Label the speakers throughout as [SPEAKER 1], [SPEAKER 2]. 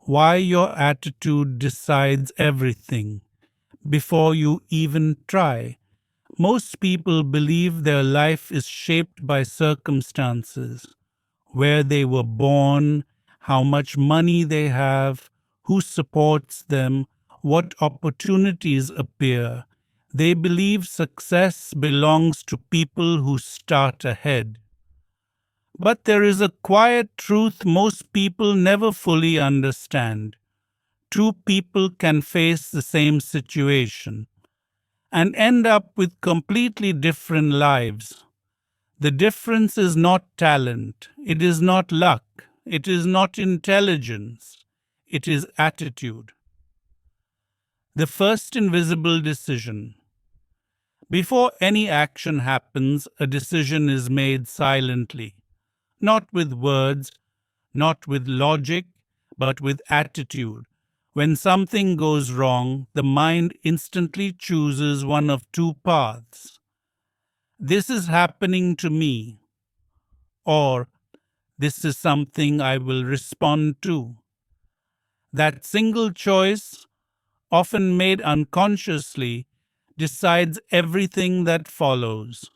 [SPEAKER 1] Why your attitude decides everything before you even try. Most people believe their life is shaped by circumstances, where they were born, how much money they have, who supports them, what opportunities appear. They believe success belongs to people who start ahead. But there is a quiet truth most people never fully understand. Two people can face the same situation and end up with completely different lives. The difference is not talent, it is not luck, it is not intelligence, it is attitude. The first invisible decision. Before any action happens, a decision is made silently, not with words, not with logic, but with attitude. When something goes wrong, the mind instantly chooses one of two paths. This is happening to me, or this is something I will respond to. That single choice, often made unconsciously, decides everything that follows.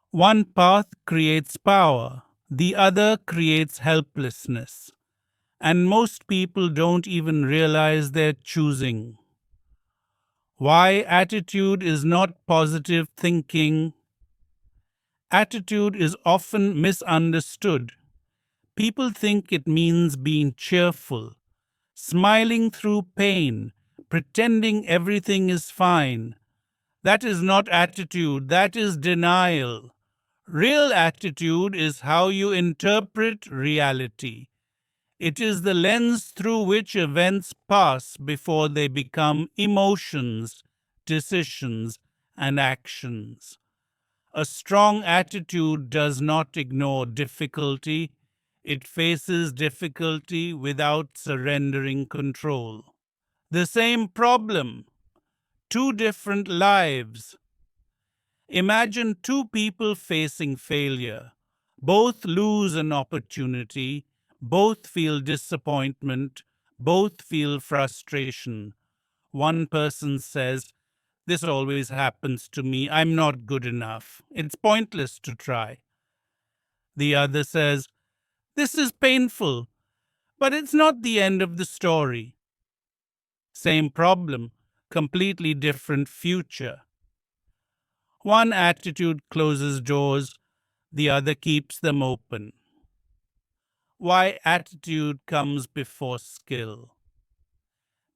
[SPEAKER 1] One path creates power, the other creates helplessness, and most people don't even realize they're choosing. Why attitude is not positive thinking. Attitude is often misunderstood. People think it means being cheerful, smiling through pain, pretending everything is fine. That is not attitude, that is denial. Real attitude is how you interpret reality. It is the lens through which events pass before they become emotions, decisions, and actions. A strong attitude does not ignore difficulty. It faces difficulty without surrendering control. The same problem, two different lives. Imagine two people facing failure. Both lose an opportunity, both feel disappointment, both feel frustration. One person says, "This always happens to me. I'm not good enough. It's pointless to try." The other says, "This is painful, but it's not the end of the story." Same problem, completely different future. One attitude closes doors, the other keeps them open. Why attitude comes before skill.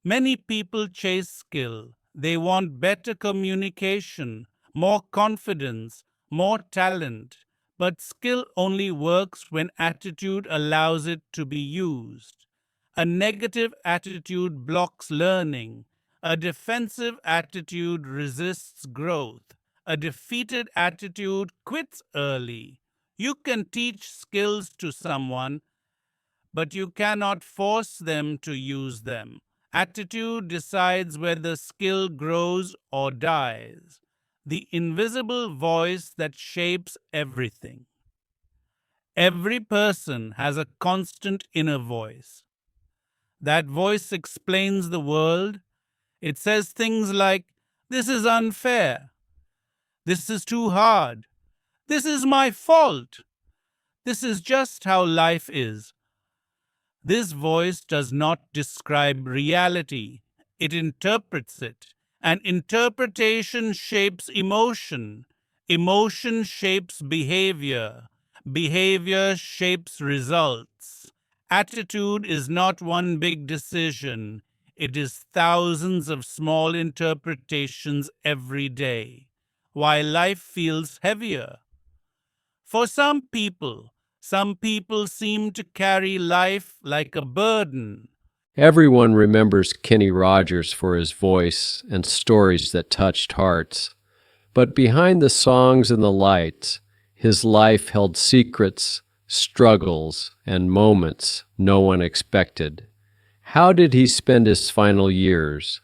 [SPEAKER 1] Many people chase skill. They want better communication, more confidence, more talent. But skill only works when attitude allows it to be used. A negative attitude blocks learning. A defensive attitude resists growth. A defeated attitude quits early. You can teach skills to someone, but you cannot force them to use them. Attitude decides whether skill grows or dies. The invisible voice that shapes everything. Every person has a constant inner voice. That voice explains the world. It says things like, "This is unfair. This is too hard. This is my fault. This is just how life is." This voice does not describe reality, it interprets it. And interpretation shapes emotion. Emotion shapes behavior. Behavior shapes results. Attitude is not one big decision. It is thousands of small interpretations every day. Why life feels heavier. For some people seem to carry life like a burden.
[SPEAKER 2] Everyone remembers Kenny Rogers for his voice and stories that touched hearts. But behind the songs and the lights, his life held secrets, struggles, and moments no one expected. How did he spend his final years?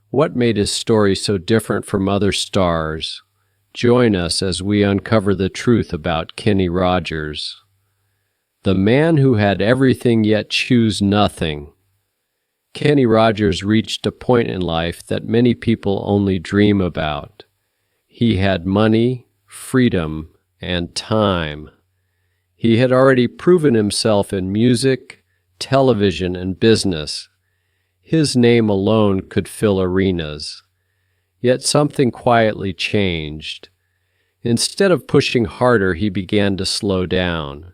[SPEAKER 2] What made his story so different from other stars? Join us as we uncover the truth about Kenny Rogers. The man who had everything yet chose nothing. Kenny Rogers reached a point in life that many people only dream about. He had money, freedom, and time. He had already proven himself in music, television, and business. His name alone could fill arenas. Yet something quietly changed. Instead of pushing harder, he began to slow down.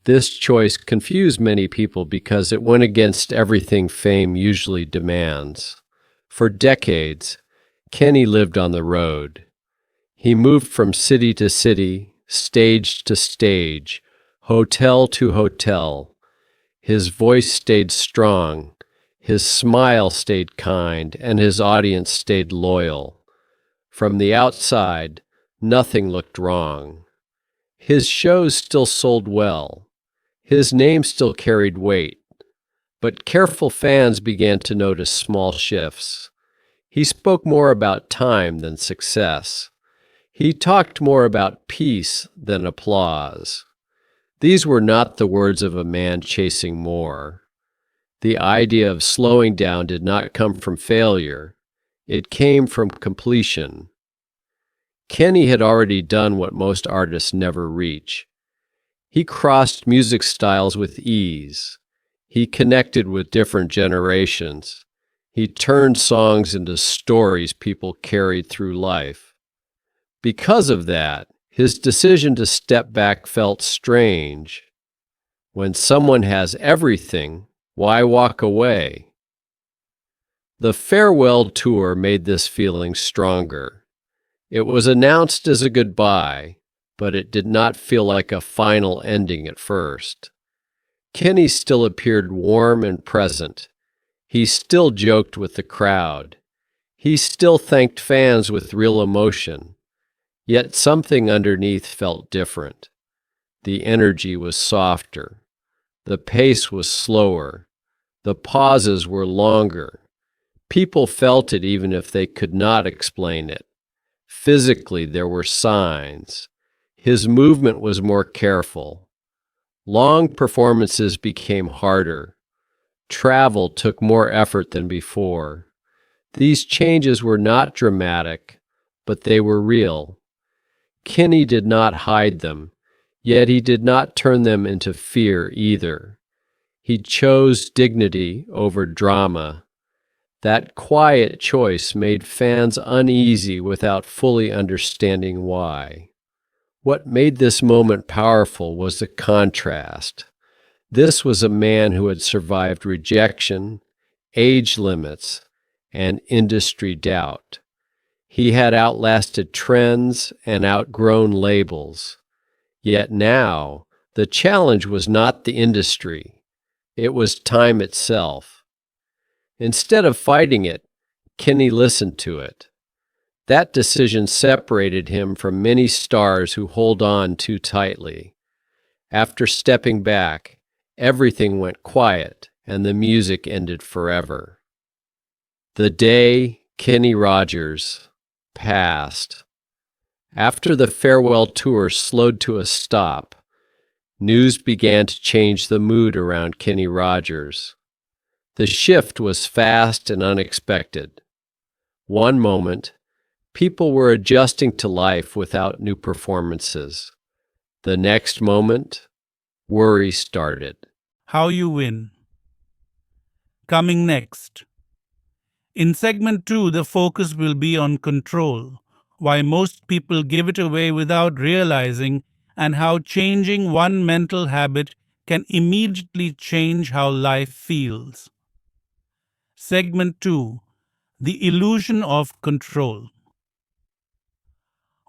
[SPEAKER 2] This choice confused many people because it went against everything fame usually demands. For decades, Kenny lived on the road. He moved from city to city, stage to stage, hotel to hotel. His voice stayed strong, his smile stayed kind, and his audience stayed loyal. From the outside, nothing looked wrong. His shows still sold well. His name still carried weight. But careful fans began to notice small shifts. He spoke more about time than success. He talked more about peace than applause. These were not the words of a man chasing more. The idea of slowing down did not come from failure. It came from completion. Kenny had already done what most artists never reach. He crossed music styles with ease. He connected with different generations. He turned songs into stories people carried through life. Because of that, his decision to step back felt strange. When someone has everything, why walk away? The farewell tour made this feeling stronger. It was announced as a goodbye, but it did not feel like a final ending at first. Kenny still appeared warm and present. He still joked with the crowd. He still thanked fans with real emotion. Yet something underneath felt different. The energy was softer. The pace was slower. The pauses were longer. People felt it even if they could not explain it. Physically, there were signs. His movement was more careful. Long performances became harder. Travel took more effort than before. These changes were not dramatic, but they were real. Kenny did not hide them, yet he did not turn them into fear either. He chose dignity over drama. That quiet choice made fans uneasy without fully understanding why. What made this moment powerful was the contrast. This was a man who had survived rejection, age limits, and industry doubt. He had outlasted trends and outgrown labels. Yet now, the challenge was not the industry. It was time itself. Instead of fighting it, Kenny listened to it. That decision separated him from many stars who hold on too tightly. After stepping back, everything went quiet and the music ended forever. The day Kenny Rogers passed. After the farewell tour slowed to a stop, news began to change the mood around Kenny Rogers. The shift was fast and unexpected. One moment, people were adjusting to life without new performances. The next moment, worry started.
[SPEAKER 1] How you win. Coming next. In segment 2, the focus will be on control, why most people give it away without realizing, and how changing one mental habit can immediately change how life feels. Segment 2, the illusion of control.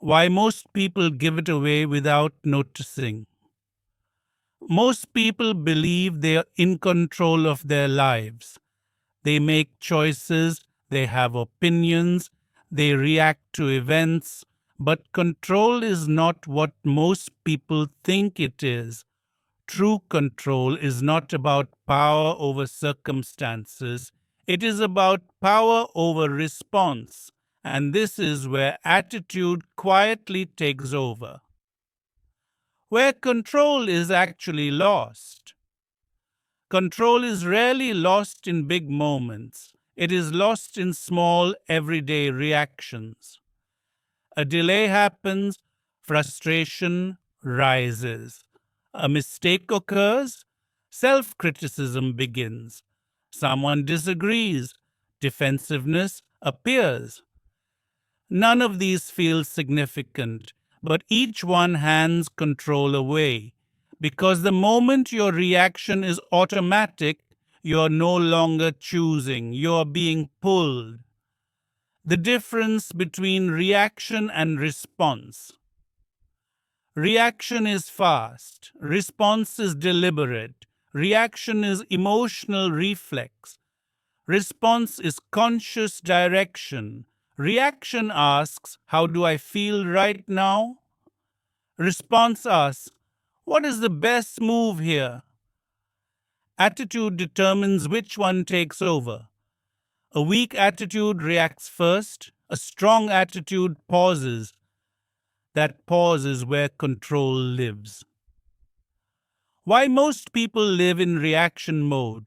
[SPEAKER 1] Why most people give it away without noticing. Most people believe they are in control of their lives. They make choices, they have opinions, they react to events, but control is not what most people think it is. True control is not about power over circumstances, it is about power over response, and this is where attitude quietly takes over. where control is actually lost. Control is rarely lost in big moments. It is lost in small, everyday reactions. A delay happens, frustration rises. A mistake occurs, self criticism begins. Someone disagrees, defensiveness appears. None of these feels significant, but each one hands control away. Because the moment your reaction is automatic, you're no longer choosing, you're being pulled. The difference between reaction and response. Reaction is fast, response is deliberate. Reaction is emotional reflex. Response is conscious direction. Reaction asks, how do I feel right now? Response asks, what is the best move here? Attitude determines which one takes over. A weak attitude reacts first. A strong attitude pauses. That pause is where control lives. Why most people live in reaction mode?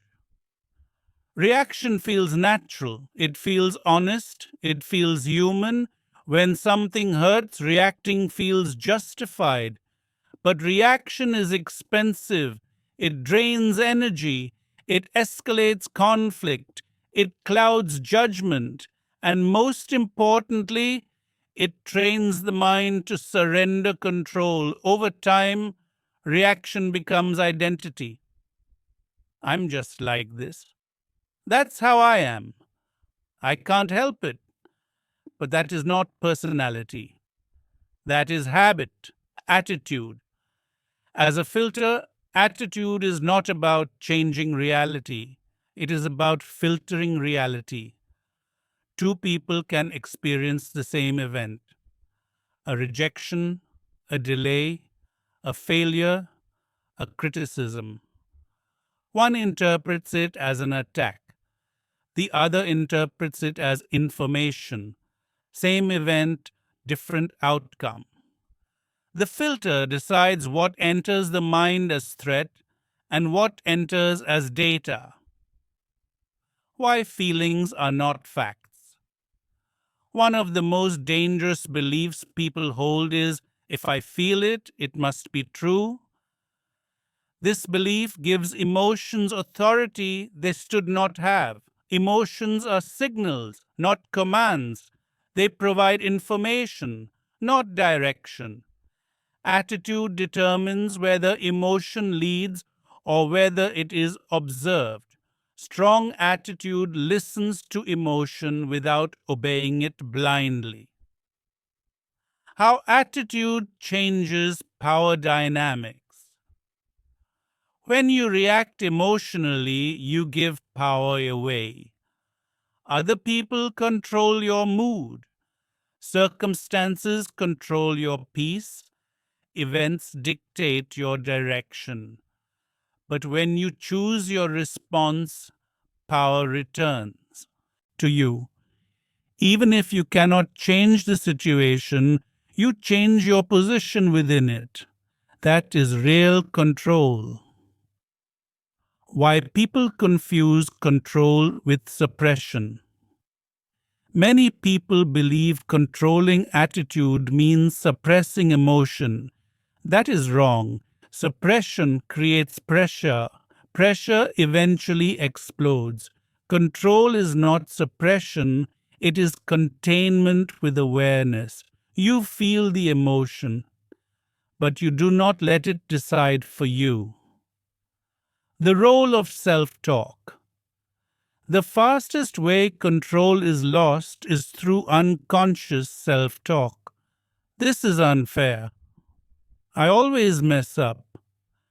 [SPEAKER 1] Reaction feels natural. It feels honest. It feels human. When something hurts, reacting feels justified. But reaction is expensive. It drains energy. It escalates conflict. It clouds judgment. And most importantly, it trains the mind to surrender control. Over time, reaction becomes identity. I'm just like this. That's how I am. I can't help it. But that is not personality. That is habit, attitude. As a filter, attitude is not about changing reality. It is about filtering reality. Two people can experience the same event: a rejection, a delay, a failure, a criticism. One interprets it as an attack. The other interprets it as information. Same event, different outcome. The filter decides what enters the mind as threat and what enters as data. Why feelings are not facts. One of the most dangerous beliefs people hold is, if I feel it, it must be true. This belief gives emotions authority they should not have. Emotions are signals, not commands. They provide information, not direction. Attitude determines whether emotion leads or whether it is observed. Strong attitude listens to emotion without obeying it blindly. How attitude changes power dynamics. When you react emotionally, you give power away. Other people control your mood. Circumstances control your peace. Events dictate your direction. But when you choose your response, power returns to you. Even if you cannot change the situation, you change your position within it. That is real control. Why people confuse control with suppression. Many people believe controlling attitude means suppressing emotion. That is wrong. Suppression creates pressure. Pressure eventually explodes. Control is not suppression, it is containment with awareness. You feel the emotion, but you do not let it decide for you. The role of self-talk. The fastest way control is lost is through unconscious self-talk. This is unfair. I always mess up.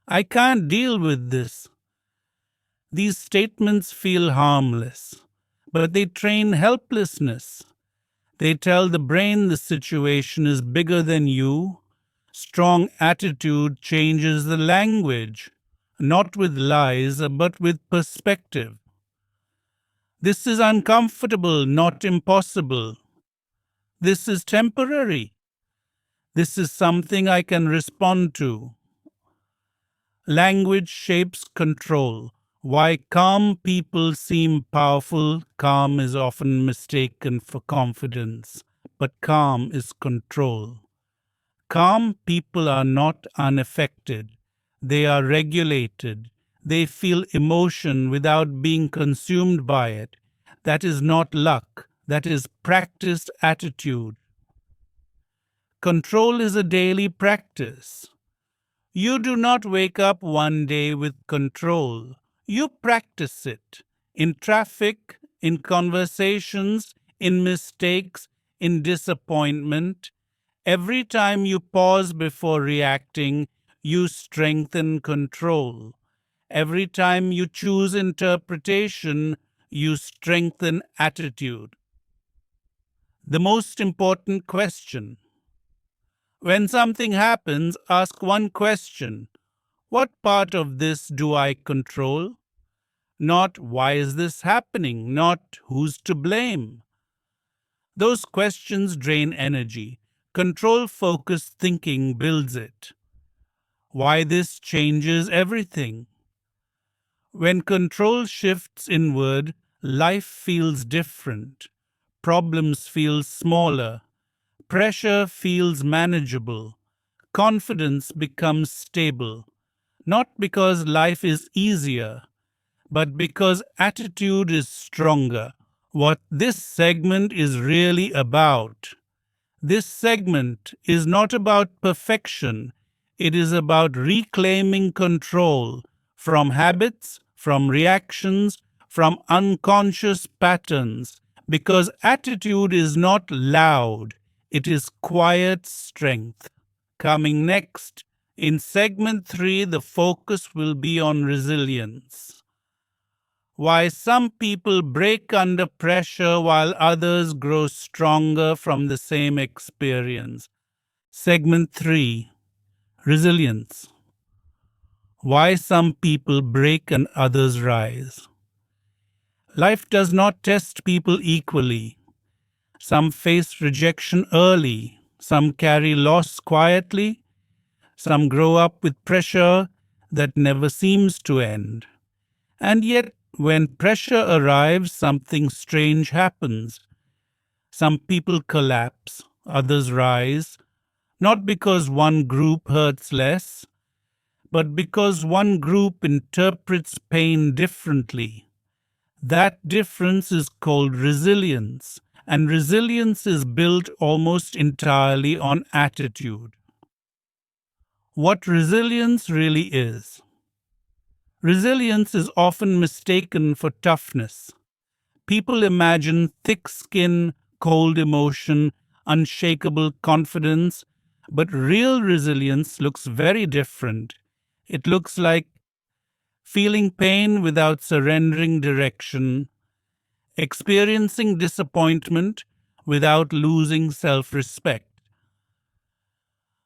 [SPEAKER 1] I can't deal with this. These statements feel harmless, but they train helplessness. They tell the brain the situation is bigger than you. Strong attitude changes the language, not with lies, but with perspective. This is uncomfortable, not impossible. This is temporary. This is something I can respond to. Language shapes control. Why calm people seem powerful, calm is often mistaken for confidence, but calm is control. Calm people are not unaffected, they are regulated. They feel emotion without being consumed by it. That is not luck, that is practiced attitude. Control is a daily practice. You do not wake up one day with control. You practice it in traffic, in conversations, in mistakes, in disappointment. Every time you pause before reacting, you strengthen control. Every time you choose interpretation, you strengthen attitude. The most important question. When something happens, ask one question. What part of this do I control? Not why is this happening? Not who's to blame? Those questions drain energy. Control focused thinking builds it. Why this changes everything. When control shifts inward, life feels different. Problems feel smaller. Pressure feels manageable. Confidence becomes stable. Not because life is easier, but because attitude is stronger. What this segment is really about. This segment is not about perfection, it is about reclaiming control from habits, from reactions, from unconscious patterns, because attitude is not loud, it is quiet strength. Coming next, in segment 3, the focus will be on resilience. Why some people break under pressure while others grow stronger from the same experience. Segment 3, Resilience. Why some people break and others rise. Life does not test people equally. Some face rejection early, some carry loss quietly, some grow up with pressure that never seems to end. And yet, when pressure arrives, something strange happens. Some people collapse, others rise, not because one group hurts less, but because one group interprets pain differently. That difference is called resilience, and resilience is built almost entirely on attitude. What resilience really is. Resilience is often mistaken for toughness. People imagine thick skin, cold emotion, unshakable confidence, but real resilience looks very different. It looks like feeling pain without surrendering direction, experiencing disappointment without losing self respect,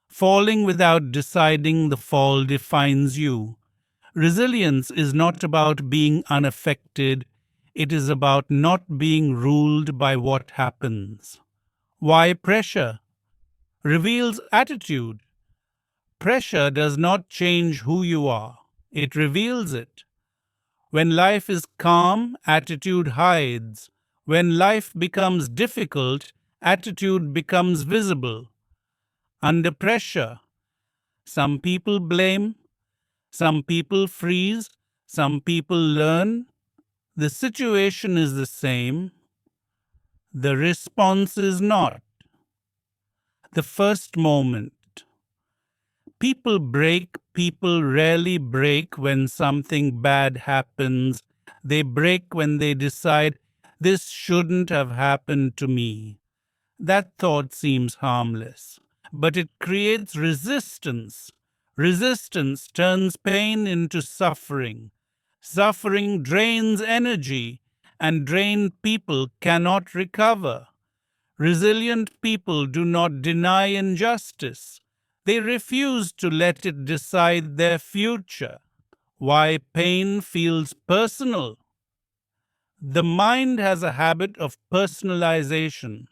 [SPEAKER 1] falling without deciding the fall defines you. Resilience is not about being unaffected, it is about not being ruled by what happens. Why pressure? Reveals attitude. Pressure does not change who you are, it reveals it. When life is calm, attitude hides. When life becomes difficult, attitude becomes visible. Under pressure, some people blame, some people freeze, some people learn. The situation is the same. The response is not. The first moment. People rarely break when something bad happens. They break when they decide, this shouldn't have happened to me. That thought seems harmless, but it creates resistance. Resistance turns pain into suffering. Suffering drains energy, and drained people cannot recover. Resilient people do not deny injustice. They refuse to let it decide their future. Why pain feels personal? The mind has a habit of personalization.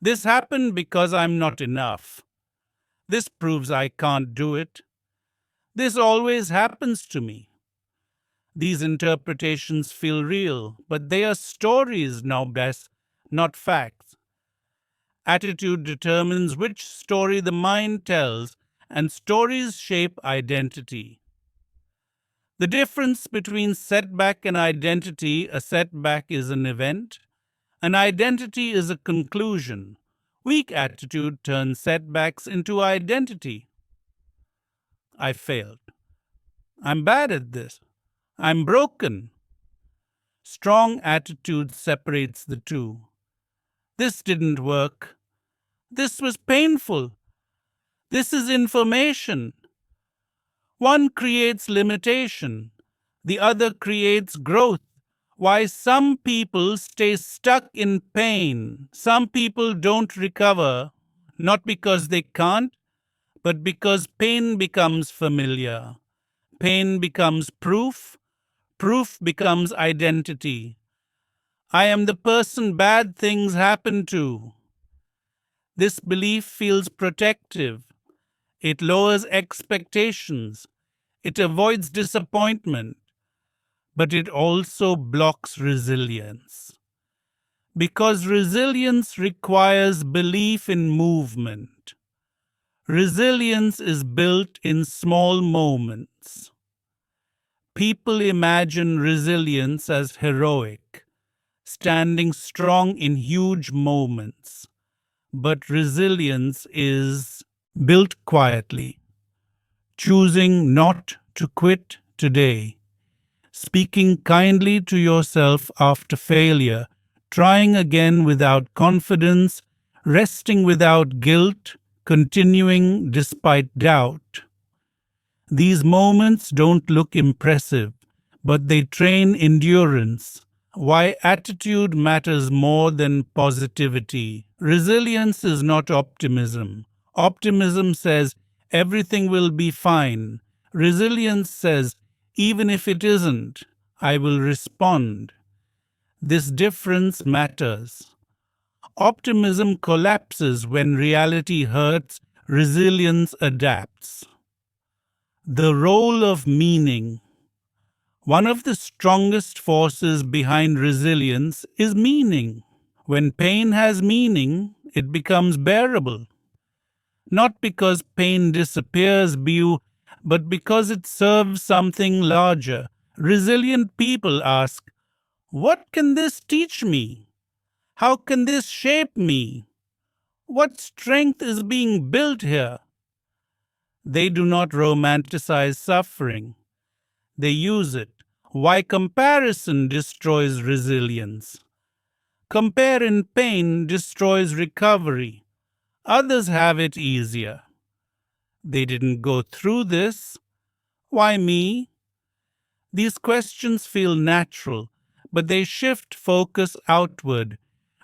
[SPEAKER 1] This happened because I'm not enough. This proves I can't do it. This always happens to me. These interpretations feel real, but they are stories now, best, not facts. Attitude determines which story the mind tells, and stories shape identity. The difference between setback and identity: a setback is an event, an identity is a conclusion. Weak attitude turns setbacks into identity. I failed. I'm bad at this. I'm broken. Strong attitude separates the two. This didn't work. This was painful. This is information. One creates limitation, the other creates growth. Why some people stay stuck in pain, some people don't recover, not because they can't, but because pain becomes familiar. Pain becomes proof, proof becomes identity. I am the person bad things happen to. This belief feels protective. It lowers expectations. It avoids disappointment. But it also blocks resilience. Because resilience requires belief in movement. Resilience is built in small moments. People imagine resilience as heroic, standing strong in huge moments. But resilience is built quietly, choosing not to quit today, speaking kindly to yourself after failure, trying again without confidence, resting without guilt, continuing despite doubt. These moments don't look impressive, but they train endurance. Why attitude matters more than positivity. Resilience is not optimism. Optimism says everything will be fine. Resilience says even if it isn't, I will respond. This difference matters. Optimism collapses when reality hurts. Resilience adapts. The role of meaning. One of the strongest forces behind resilience is meaning. When pain has meaning, it becomes bearable. Not because pain disappears, but because it serves something larger. Resilient people ask, what can this teach me? How can this shape me? What strength is being built here? They do not romanticize suffering. They use it. Why comparison destroys resilience? Compare in pain destroys recovery. Others have it easier. They didn't go through this. Why me? These questions feel natural, but they shift focus outward.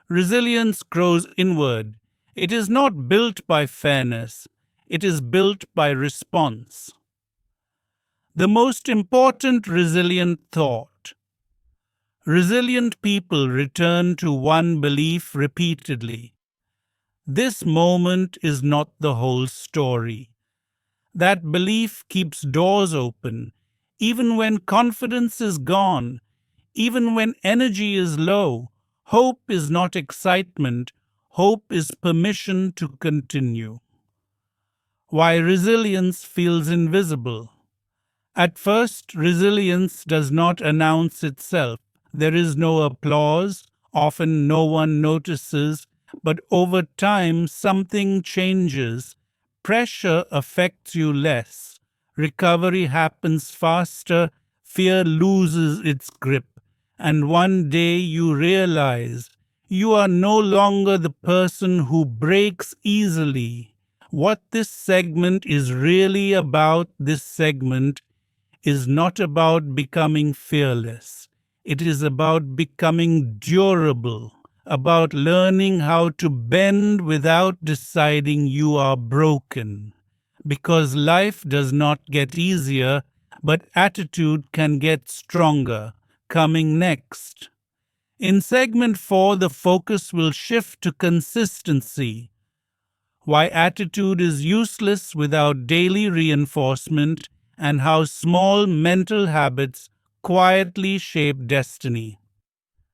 [SPEAKER 1] Resilience grows inward. It is not built by fairness. It is built by response. The most important resilient thought. Resilient people return to one belief repeatedly. This moment is not the whole story. That belief keeps doors open, even when confidence is gone, even when energy is low. Hope is not excitement. Hope is permission to continue. Why resilience feels invisible. At first, resilience does not announce itself. There is no applause. Often no one notices. But over time, something changes. Pressure affects you less. Recovery happens faster. Fear loses its grip. And one day you realize you are no longer the person who breaks easily. What this segment is really about, this segment is not about becoming fearless. It is about becoming durable, about learning how to bend without deciding you are broken. Because life does not get easier, but attitude can get stronger. Coming next. In segment 4, the focus will shift to consistency. Why attitude is useless without daily reinforcement, and how small mental habits quietly shape destiny.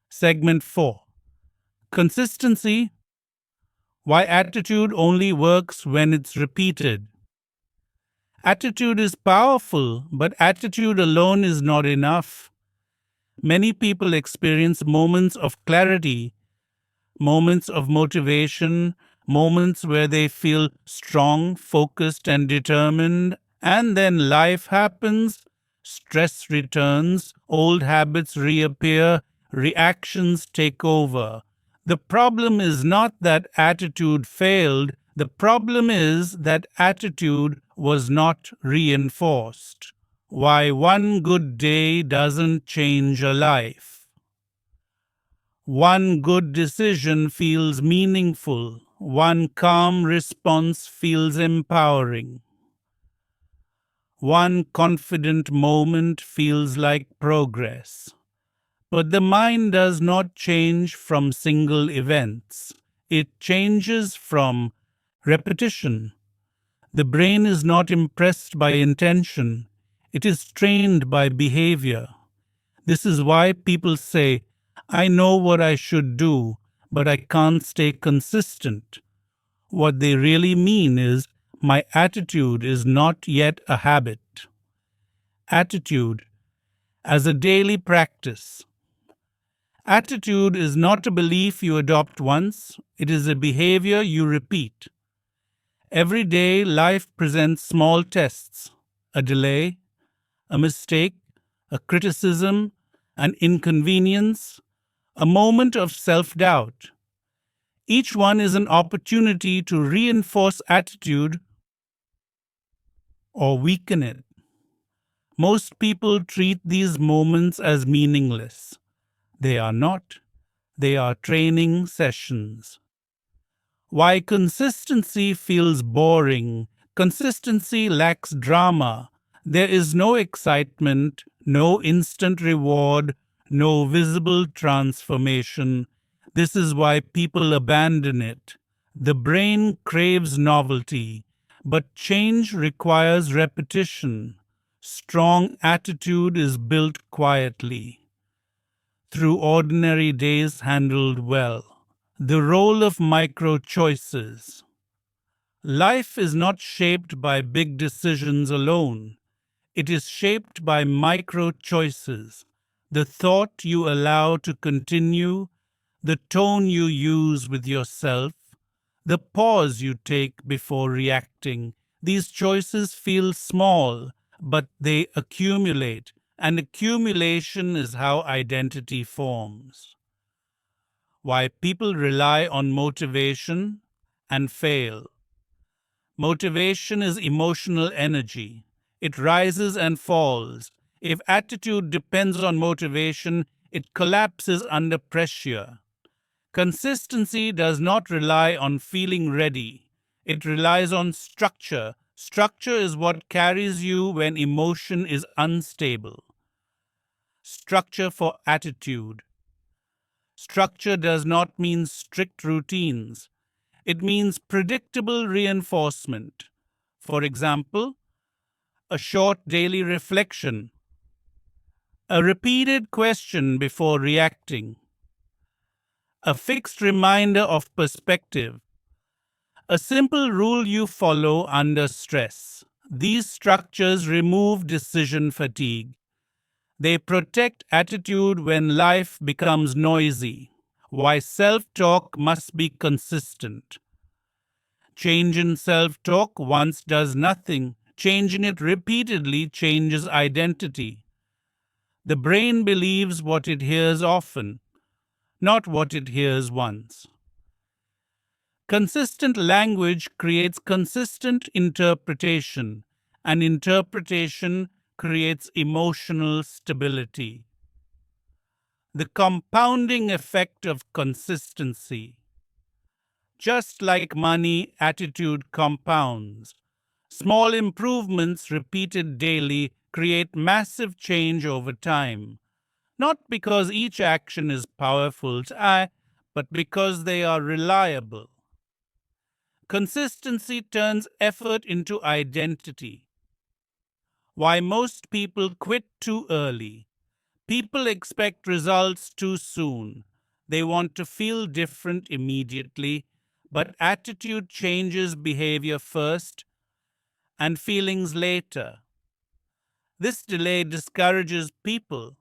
[SPEAKER 1] Segment 4: Consistency: Why attitude only works when it's repeated. Attitude is powerful, but attitude alone is not enough. Many people experience moments of clarity, moments of motivation, moments where they feel strong, focused, and determined, and then life happens, stress returns, old habits reappear, reactions take over. The problem is not that attitude failed, the problem is that attitude was not reinforced. Why one good day doesn't change a life. One good decision feels meaningful. One calm response feels empowering. One confident moment feels like progress. But the mind does not change from single events. It changes from repetition. The brain is not impressed by intention. It is trained by behavior. This is why people say, I know what I should do, but I can't stay consistent. What they really mean is, my attitude is not yet a habit. Attitude as a daily practice. Attitude is not a belief you adopt once, it is a behavior you repeat. Every day, life presents small tests: a delay, a mistake, a criticism, an inconvenience, a moment of self doubt. Each one is an opportunity to reinforce attitude or weaken it. Most people treat these moments as meaningless. They are not. They are training sessions. Why consistency feels boring. Consistency lacks drama. There is no excitement, no instant reward, no visible transformation. This is why people abandon it. The brain craves novelty, but change requires repetition. Strong attitude is built quietly, through ordinary days handled well. The role of micro choices. Life is not shaped by big decisions alone. It is shaped by micro choices. The thought you allow to continue, the tone you use with yourself, the pause you take before reacting. These choices feel small, but they accumulate, and accumulation is how identity forms. Why people rely on motivation and fail. Motivation is emotional energy. It rises and falls. If attitude depends on motivation, it collapses under pressure. Consistency does not rely on feeling ready. It relies on structure. Structure is what carries you when emotion is unstable. Structure for attitude. Structure does not mean strict routines. It means predictable reinforcement. For example, a short daily reflection, a repeated question before reacting, a fixed reminder of perspective, a simple rule you follow under stress. These structures remove decision fatigue. They protect attitude when life becomes noisy. Why self-talk must be consistent. Change in self-talk once does nothing. Changing it repeatedly changes identity. The brain believes what it hears often, not what it hears once. Consistent language creates consistent interpretation, and interpretation creates emotional stability. The compounding effect of consistency. Just like money, attitude compounds. Small improvements repeated daily create massive change over time, not because each action is powerful, but because they are reliable. Consistency turns effort into identity. Why most people quit too early. People expect results too soon. They want to feel different immediately, but attitude changes behavior first and feelings later. This delay discourages people.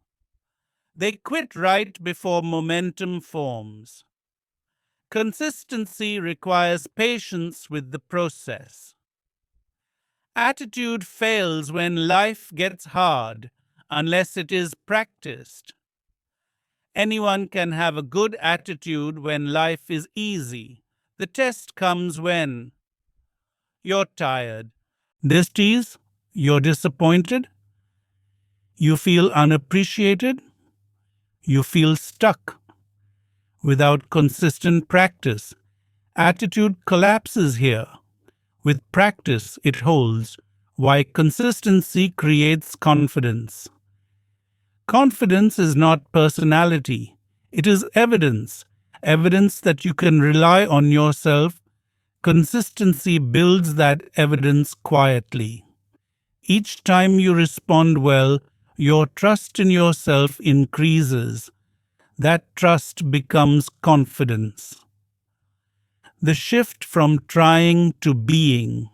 [SPEAKER 1] They quit right before momentum forms. Consistency requires patience with the process. Attitude fails when life gets hard unless it is practiced. Anyone can have a good attitude when life is easy. The test comes when you're tired. This tease, you're disappointed, you feel unappreciated, you feel stuck. Without consistent practice, attitude collapses here. With practice, it holds. Why consistency creates confidence. Confidence is not personality, it is evidence. Evidence that you can rely on yourself. Consistency builds that evidence quietly. Each time you respond well, your trust in yourself increases. That trust becomes confidence. The shift from trying to being.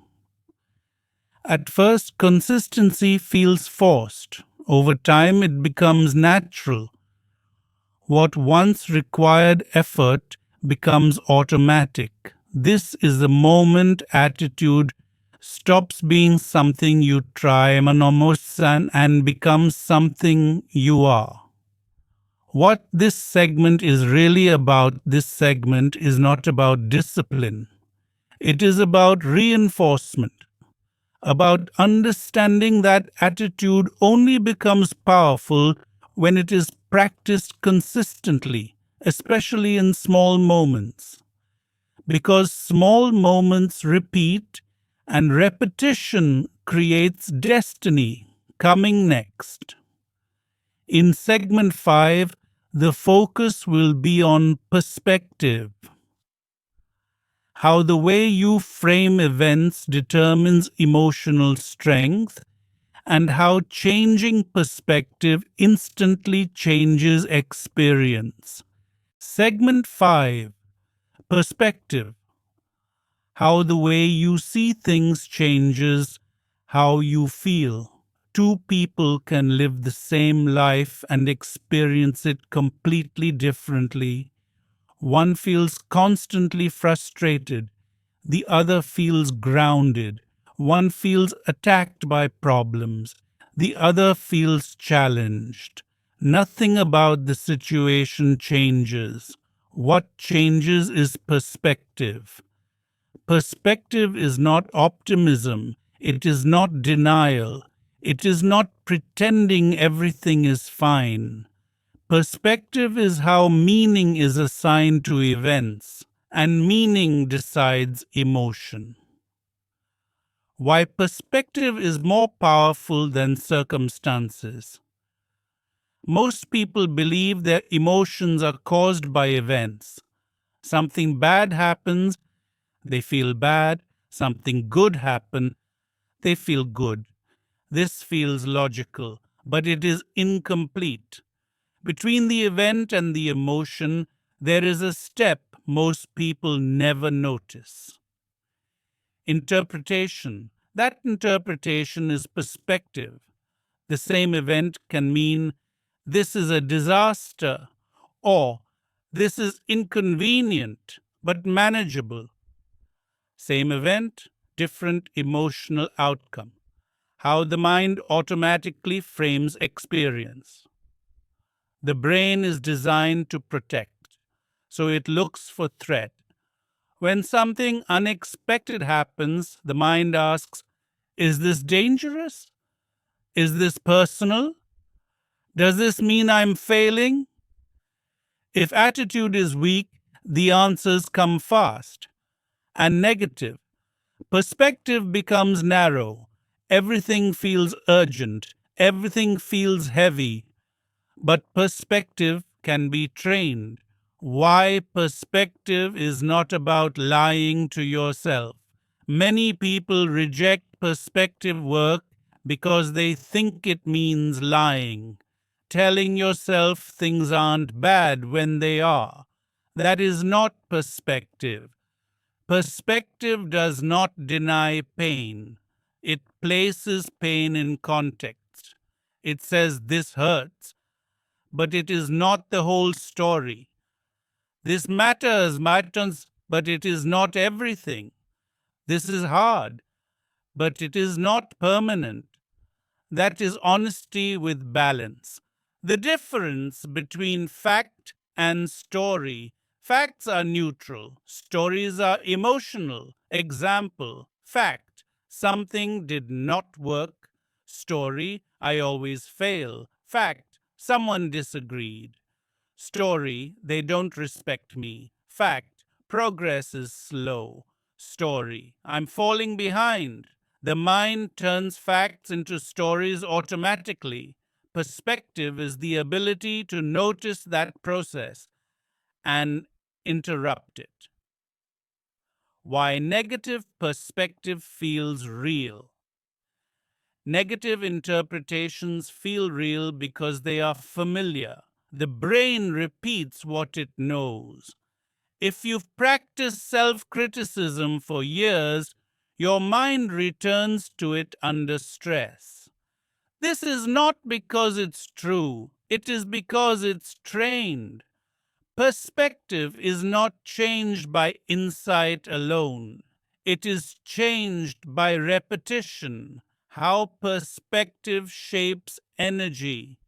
[SPEAKER 1] At first, consistency feels forced. Over time, it becomes natural. What once required effort becomes automatic. This is the moment attitude stops being something you try monomosan and becomes something you are. What this segment is really about, this segment is not about discipline. It is about reinforcement, about understanding that attitude only becomes powerful when it is practiced consistently, especially in small moments. Because small moments repeat and repetition creates destiny. Coming next. In segment 5, the focus will be on perspective. How the way you frame events determines emotional strength, and how changing perspective instantly changes experience. Segment 5. Perspective. How the way you see things changes how you feel. Two people can live the same life and experience it completely differently. One feels constantly frustrated, the other feels grounded. One feels attacked by problems, the other feels challenged. Nothing about the situation changes. What changes is perspective. Perspective is not optimism, it is not denial, it is not pretending everything is fine. Perspective is how meaning is assigned to events, and meaning decides emotion. Why perspective is more powerful than circumstances. Most people believe their emotions are caused by events. Something bad happens, they feel bad. Something good happens, they feel good. This feels logical, but it is incomplete. Between the event and the emotion, there is a step most people never notice. Interpretation. That interpretation is perspective. The same event can mean this is a disaster or this is inconvenient but manageable. Same event, different emotional outcome. How the mind automatically frames experience. The brain is designed to protect, so it looks for threat. When something unexpected happens, the mind asks, is this dangerous? Is this personal? Does this mean I'm failing? If attitude is weak, the answers come fast and negative. Perspective becomes narrow. Everything feels urgent. Everything feels heavy. But perspective can be trained. Why perspective is not about lying to yourself. Many people reject perspective work because they think it means lying, telling yourself things aren't bad when they are. That is not perspective. Perspective does not deny pain. It places pain in context. It says this hurts, but it is not the whole story. This matters, but it is not everything. This is hard, but it is not permanent. That is honesty with balance. The difference between fact and story. Facts are neutral. Stories are emotional. Example, fact, something did not work. Story, I always fail. Fact, someone disagreed. Story, they don't respect me. Fact, progress is slow. Story, I'm falling behind. The mind turns facts into stories automatically. Perspective is the ability to notice that process and interrupt it. Why negative perspective feels real. Negative interpretations feel real because they are familiar. The brain repeats what it knows. If you've practiced self criticism for years, your mind returns to it under stress. This is not because it's true, it is because it's trained. Perspective is not changed by insight alone, it is changed by repetition. How perspective shapes energy.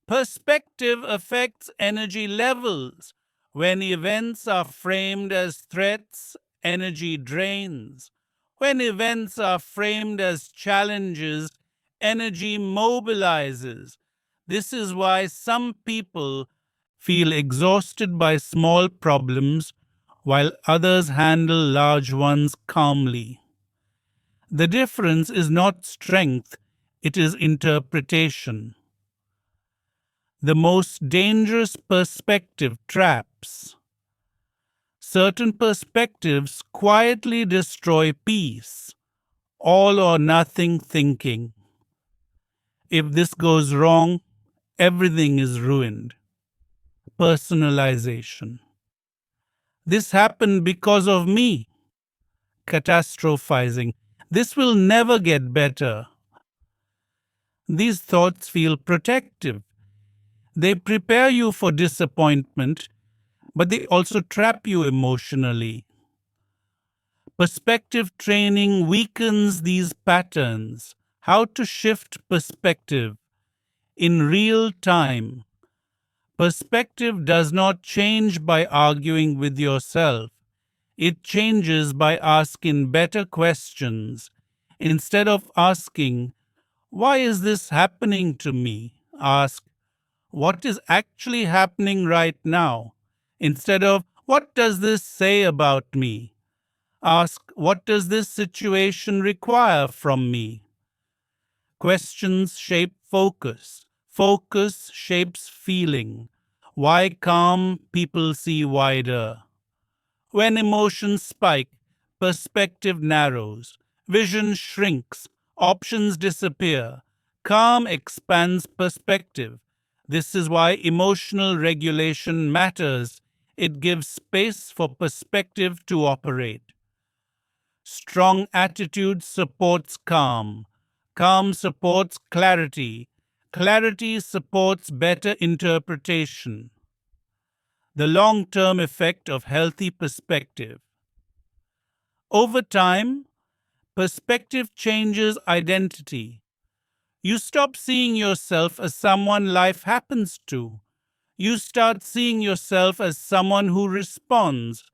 [SPEAKER 1] Perspective affects energy levels. When events are framed as threats, energy drains. When events are framed as challenges, energy mobilizes. This is why some people feel exhausted by small problems while others handle large ones calmly. The difference is not strength, it is interpretation. The most dangerous perspective traps. Certain perspectives quietly destroy peace, all or nothing thinking. If this goes wrong, everything is ruined. Personalization. This happened because of me. Catastrophizing. This will never get better. These thoughts feel protective. They prepare you for disappointment, but they also trap you emotionally. Perspective training weakens these patterns. How to shift perspective in real time. Perspective does not change by arguing with yourself. It changes by asking better questions. Instead of asking, why is this happening to me? Ask, what is actually happening right now? Instead of, what does this say about me? Ask, what does this situation require from me? Questions shape focus. Focus shapes feeling. Why calm people see wider. When emotions spike, perspective narrows, vision shrinks, options disappear. Calm expands perspective. This is why emotional regulation matters. It gives space for perspective to operate. Strong attitude supports calm. Calm supports clarity. Clarity supports better interpretation. The long-term effect of healthy perspective. Over time, perspective changes identity. You stop seeing yourself as someone life happens to. You start seeing yourself as someone who responds.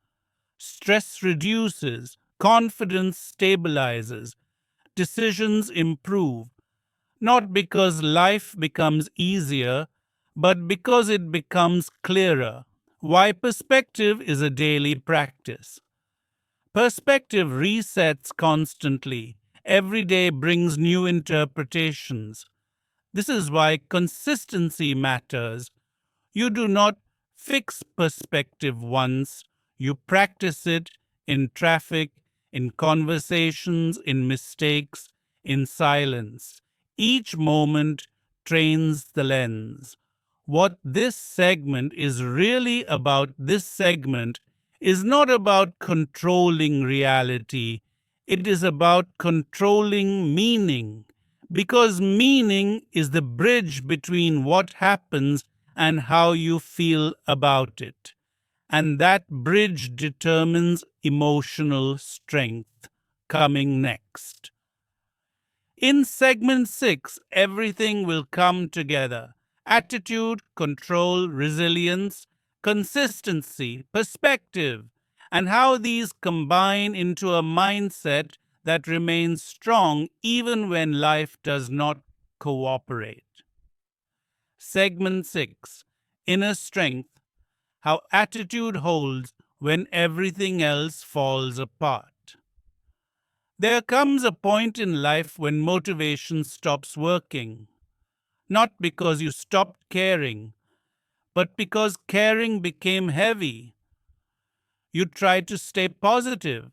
[SPEAKER 1] Stress reduces, confidence stabilizes, decisions improve, not because life becomes easier, but because it becomes clearer. Why perspective is a daily practice. Perspective resets constantly. Every day brings new interpretations. This is why consistency matters. You do not fix perspective once, you practice it in traffic, in conversations, in mistakes, in silence. Each moment trains the lens. What this segment is really about, this segment is not about controlling reality. It is about controlling meaning, because meaning is the bridge between what happens and how you feel about it. And that bridge determines emotional strength. Coming next. In segment 6, everything will come together: attitude, control, resilience, consistency, perspective, and how these combine into a mindset that remains strong even when life does not cooperate. Segment 6, inner strength: how attitude holds when everything else falls apart. There comes a point in life when motivation stops working, not because you stopped caring, but because caring became heavy. You try to stay positive,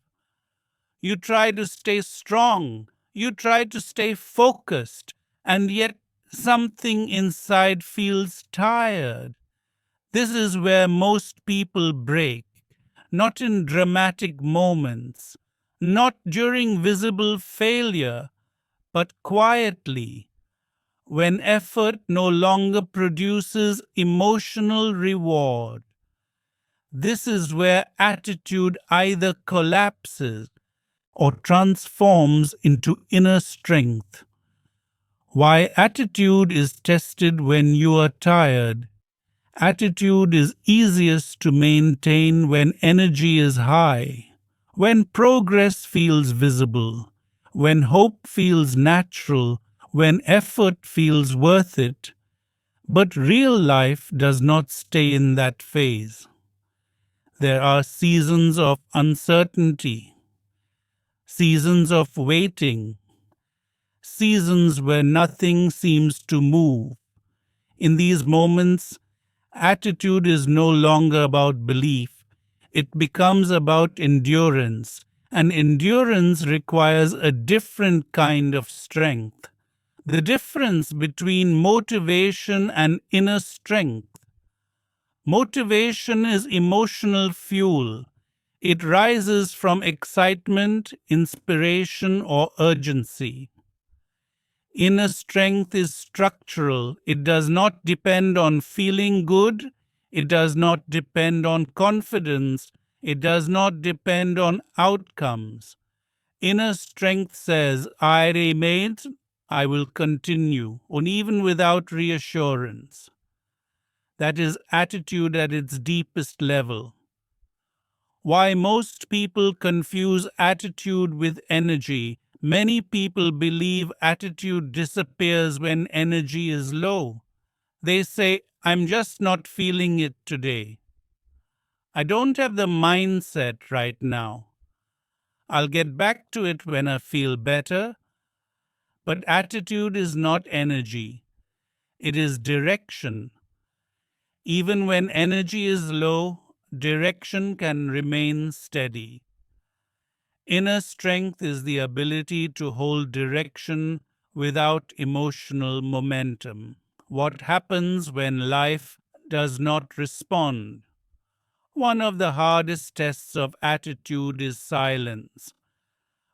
[SPEAKER 1] you try to stay strong, you try to stay focused, and yet something inside feels tired. This is where most people break, not in dramatic moments, not during visible failure, but quietly, when effort no longer produces emotional reward. This is where attitude either collapses or transforms into inner strength. Why attitude is tested when you are tired. Attitude is easiest to maintain when energy is high, when progress feels visible, when hope feels natural, when effort feels worth it. But real life does not stay in that phase. There are seasons of uncertainty, seasons of waiting, seasons where nothing seems to move. In these moments, attitude is no longer about belief. It becomes about endurance, and endurance requires a different kind of strength. The difference between motivation and inner strength. Motivation is emotional fuel. It rises from excitement, inspiration, or urgency. Inner strength is structural. It does not depend on feeling good. It does not depend on confidence. It does not depend on outcomes. Inner strength says, I remain, I will continue, and even without reassurance. That is attitude at its deepest level. Why most people confuse attitude with energy. Many people believe attitude disappears when energy is low. They say, I'm just not feeling it today. I don't have the mindset right now. I'll get back to it when I feel better. But attitude is not energy. It is direction. Even when energy is low, direction can remain steady. Inner strength is the ability to hold direction without emotional momentum. What happens when life does not respond? One of the hardest tests of attitude is silence.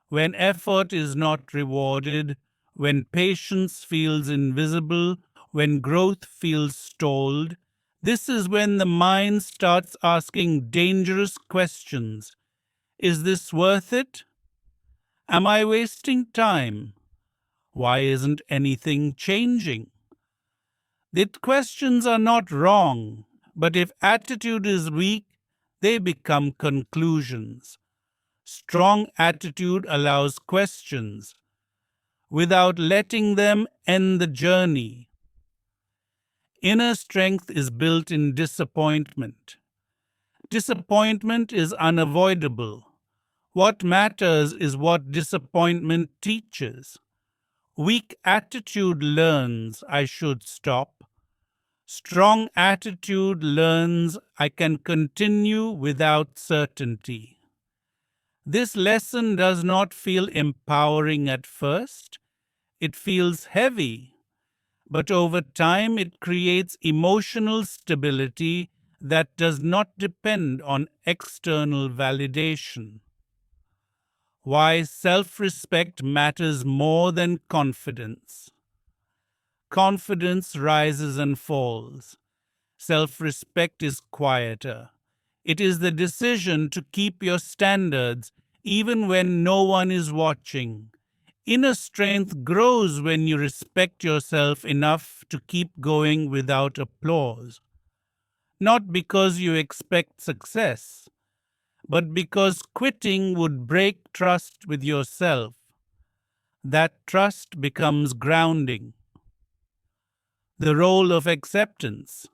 [SPEAKER 1] When effort is not rewarded, when patience feels invisible, when growth feels stalled, this is when the mind starts asking dangerous questions. Is this worth it? Am I wasting time? Why isn't anything changing? The questions are not wrong, but if attitude is weak, they become conclusions. Strong attitude allows questions without letting them end the journey. Inner strength is built in disappointment. Disappointment is unavoidable. What matters is what disappointment teaches. Weak attitude learns I should stop. Strong attitude learns I can continue without certainty. This lesson does not feel empowering at first. it feels heavy, but over time it creates emotional stability that does not depend on external validation. Why self respect matters more than confidence. Confidence rises and falls. Self respect is quieter. It is the decision to keep your standards even when no one is watching. Inner strength grows when you respect yourself enough to keep going without applause. Not because you expect success, but because quitting would break trust with yourself. That trust becomes grounding. The role of acceptance.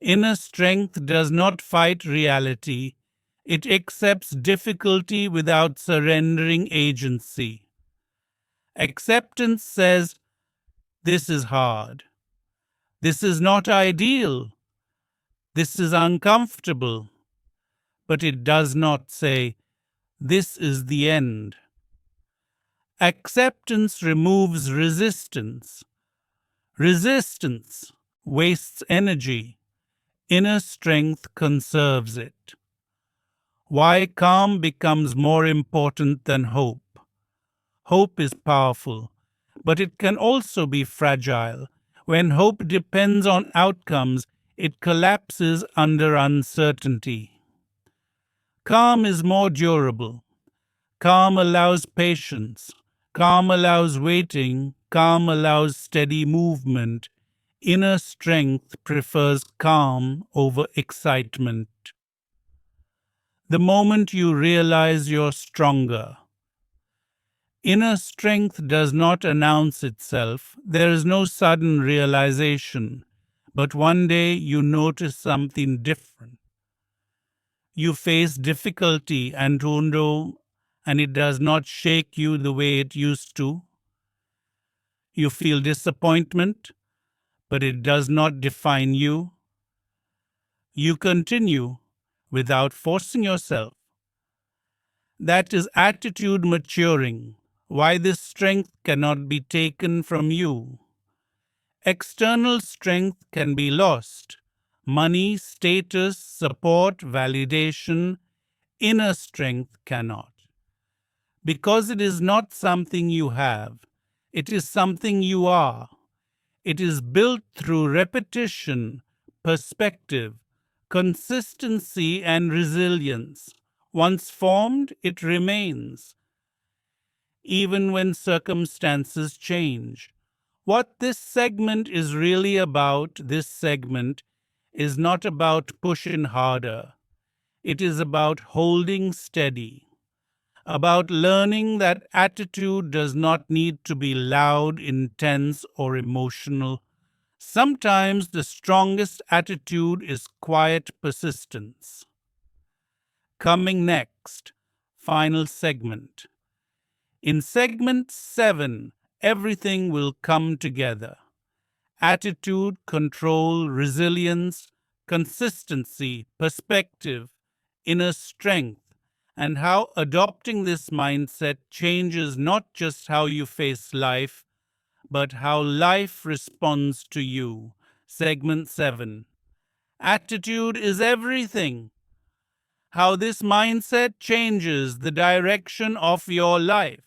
[SPEAKER 1] Inner strength does not fight reality, it accepts difficulty without surrendering agency. Acceptance says, "This is hard. This is not ideal. This is uncomfortable." But it does not say, "This is the end." Acceptance removes resistance. Resistance wastes energy. Inner strength conserves it. Why calm becomes more important than hope. Hope is powerful, but it can also be fragile. When hope depends on outcomes, it collapses under uncertainty. Calm is more durable. Calm allows patience. Calm allows waiting. Calm allows steady movement. Inner strength prefers calm over excitement. The moment you realize you're stronger. Inner strength does not announce itself. There is no sudden realization. But one day you notice something different. You face difficulty and it does not shake you the way it used to. You feel disappointment, but it does not define you. You continue without forcing yourself. That is attitude maturing. Why this strength cannot be taken from you. External strength can be lost. Money, status, support, validation. Inner strength cannot. Because it is not something you have. It is something you are. It is built through repetition, perspective, consistency, and resilience. Once formed, it remains, even when circumstances change. What this segment is really about, this segment is not about pushing harder. It is about holding steady, about learning that attitude does not need to be loud, intense, or emotional. Sometimes the strongest attitude is quiet persistence. Coming next, final segment. In segment 7, everything will come together. Attitude, control, resilience, consistency, perspective, inner strength, and how adopting this mindset changes not just how you face life, but how life responds to you. Segment 7. Attitude is everything. How this mindset changes the direction of your life.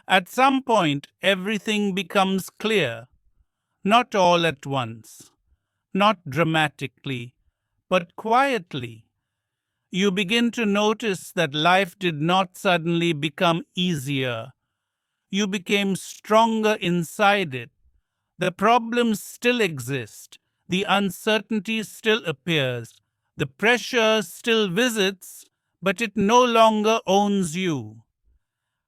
[SPEAKER 1] At some point, everything becomes clear, not all at once, not dramatically, but quietly. You begin to notice that life did not suddenly become easier. You became stronger inside it. The problems still exist. The uncertainty still appears. The pressure still visits, but it no longer owns you.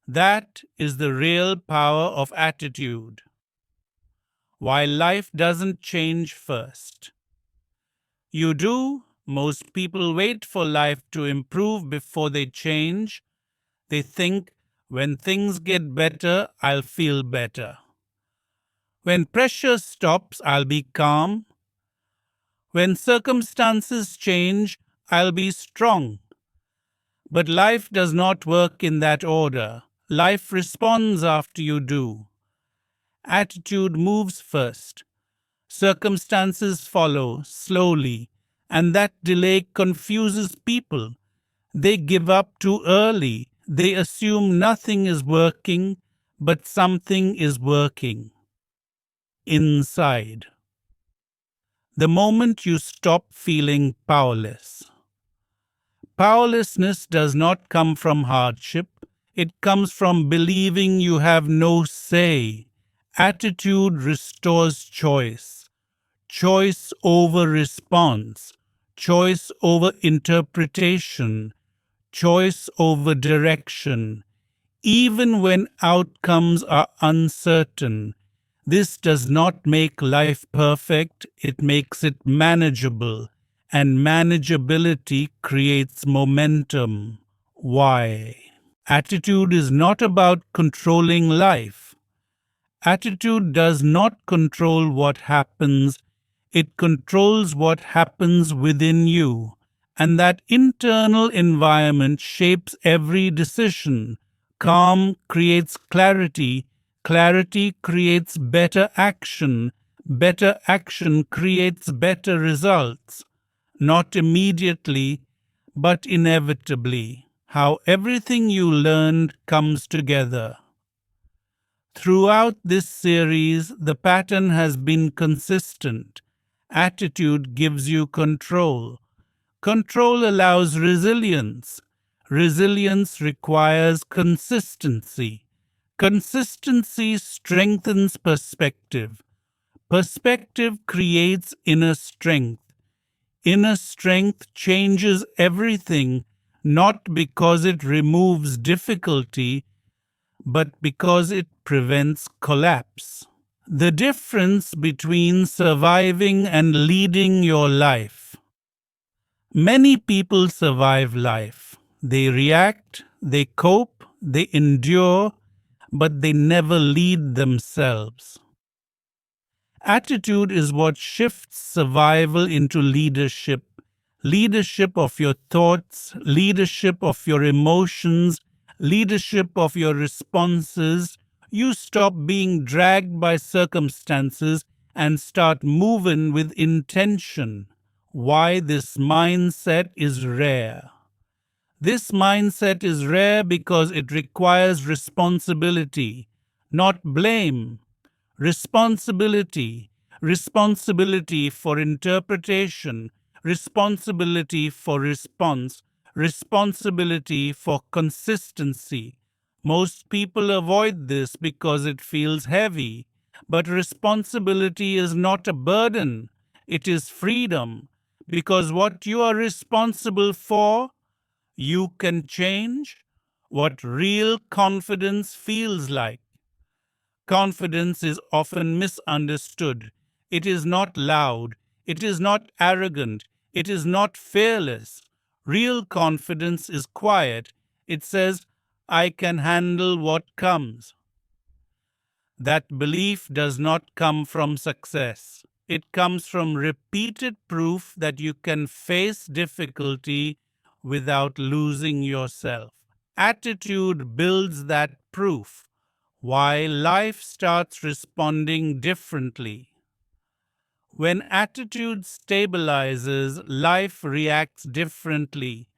[SPEAKER 1] That is the real power of attitude. Why life doesn't change first. You do. Most people wait for life to improve before they change. They think, when things get better, I'll feel better. When pressure stops, I'll be calm. When circumstances change, I'll be strong. But life does not work in that order. Life responds after you do. Attitude moves first. Circumstances follow slowly, and that delay confuses people. They give up too early. They assume nothing is working, but something is working inside. The moment you stop feeling powerless. Powerlessness does not come from hardship, it comes from believing you have no say. Attitude restores choice. Choice over response, choice over interpretation, choice over direction, even when outcomes are uncertain. This does not make life perfect, it makes it manageable, and manageability creates momentum. Why? Attitude is not about controlling life. Attitude does not control what happens, it controls what happens within you. And that internal environment shapes every decision. Calm creates clarity, clarity creates better action creates better results. Not immediately, but inevitably. How everything you learned comes together. Throughout this series, the pattern has been consistent. Attitude gives you control. Control allows resilience. Resilience requires consistency. Consistency strengthens perspective. Perspective creates inner strength. Inner strength changes everything, not because it removes difficulty, but because it prevents collapse. The difference between surviving and leading your life. Many people survive life. They react, they cope, they endure, but they never lead themselves. Attitude is what shifts survival into leadership. Leadership of your thoughts, leadership of your emotions, leadership of your responses. You stop being dragged by circumstances and start moving with intention. Why this mindset is rare. This mindset is rare because it requires responsibility, not blame. Responsibility, responsibility for interpretation, responsibility for response, responsibility for consistency. Most people avoid this because it feels heavy, but responsibility is not a burden, it is freedom, because what you are responsible for, you can change. What real confidence feels like. Confidence is often misunderstood. It is not loud. It is not arrogant. It is not fearless. Real confidence is quiet. It says, I can handle what comes. That belief does not come from success. It comes from repeated proof that you can face difficulty without losing yourself. Attitude builds that proof. Why life starts responding differently. When attitude stabilizes, life reacts differently,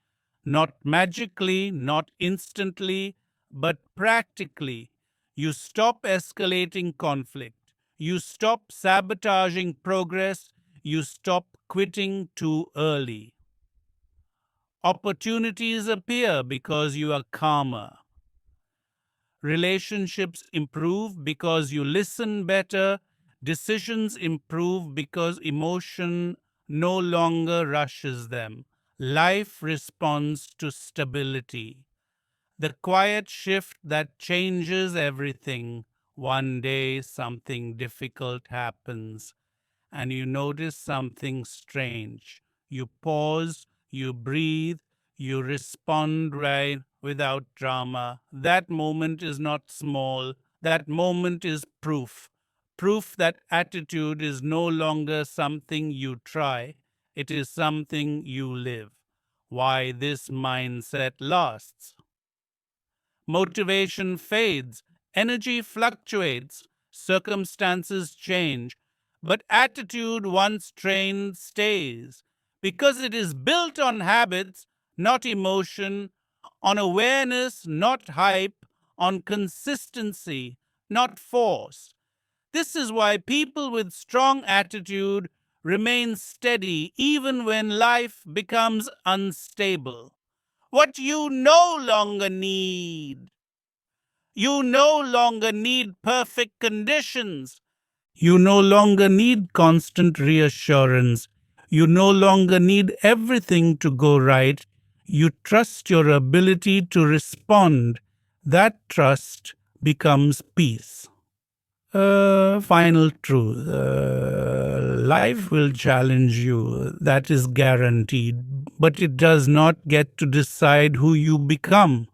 [SPEAKER 1] not magically, not instantly, but practically. You stop escalating conflict. You stop sabotaging progress. You stop quitting too early. Opportunities appear because you are calmer. Relationships improve because you listen better. Decisions improve because emotion no longer rushes them. Life responds to stability. The quiet shift that changes everything. One day something difficult happens and you notice something strange. You pause, you breathe, you respond right without drama. That moment is not small. That moment is proof. Proof that attitude is no longer something you try, it is something you live. Why this mindset lasts. Motivation fades, energy fluctuates, Circumstances change, but attitude once trained stays because it is built on habits, not emotion, on awareness, not hype, on consistency, not force. This is why people with strong attitude remain steady even when life becomes unstable. What you no longer need. You no longer need perfect conditions. You no longer need constant reassurance. You no longer need everything to go right. You trust your ability to respond. That trust becomes peace. Final truth. Life will challenge you. That is guaranteed. But it does not get to decide who you become.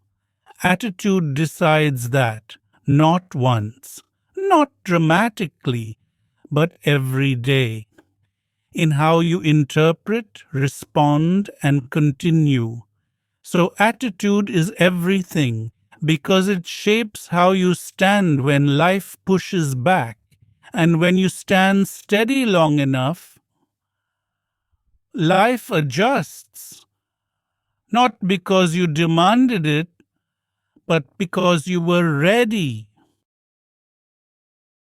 [SPEAKER 1] Attitude decides that. Not once. Not dramatically. But every day. In how you interpret, respond, and continue. So, attitude is everything because it shapes how you stand when life pushes back. And when you stand steady long enough, life adjusts. Not because you demanded it, but because you were ready.